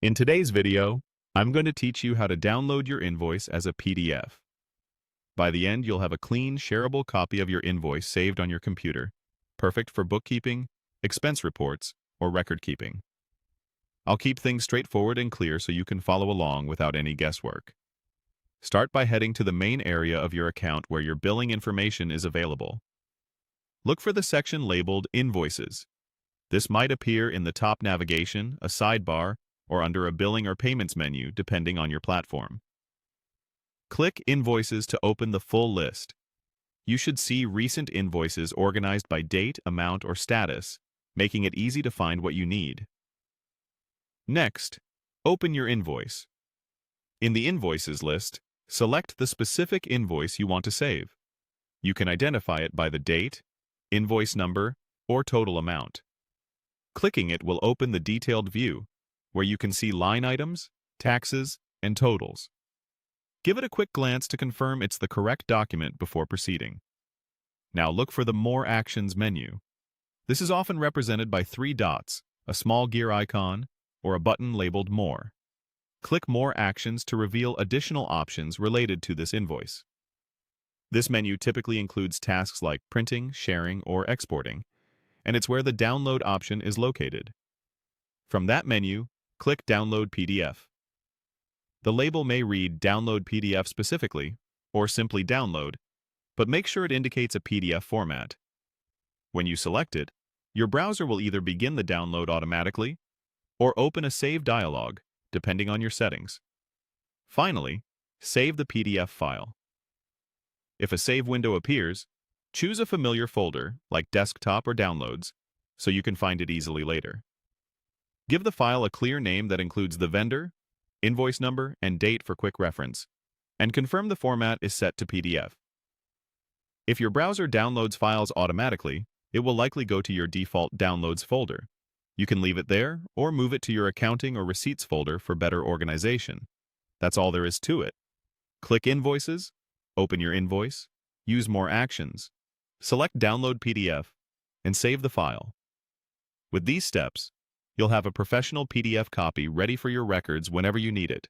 In today's video, I'm going to teach you how to download your invoice as a PDF. By the end, you'll have a clean, shareable copy of your invoice saved on your computer, perfect for bookkeeping, expense reports, or record keeping. I'll keep things straightforward and clear so you can follow along without any guesswork. Start by heading to the main area of your account where your billing information is available. Look for the section labeled Invoices. This might appear in the top navigation, a sidebar, or under a billing or payments menu, depending on your platform. Click Invoices to open the full list. You should see recent invoices organized by date, amount, or status, making it easy to find what you need. Next, open your invoice. In the Invoices list, select the specific invoice you want to save. You can identify it by the date, invoice number, or total amount. Clicking it will open the detailed view, where you can see line items, taxes, and totals. Give it a quick glance to confirm it's the correct document before proceeding. Now look for the More Actions menu. This is often represented by 3 dots, a small gear icon, or a button labeled More. Click More Actions to reveal additional options related to this invoice. This menu typically includes tasks like printing, sharing, or exporting, and it's where the download option is located. From that menu, click Download PDF. The label may read Download PDF specifically, or simply Download, but make sure it indicates a PDF format. When you select it, your browser will either begin the download automatically or open a save dialog, depending on your settings. Finally, save the PDF file. If a save window appears, choose a familiar folder, like Desktop or Downloads, so you can find it easily later. Give the file a clear name that includes the vendor, invoice number, and date for quick reference, and confirm the format is set to PDF. If your browser downloads files automatically, it will likely go to your default Downloads folder. You can leave it there or move it to your Accounting or Receipts folder for better organization. That's all there is to it. Click Invoices, open your invoice, use More Actions, select Download PDF, and save the file. With these steps, you'll have a professional PDF copy ready for your records whenever you need it.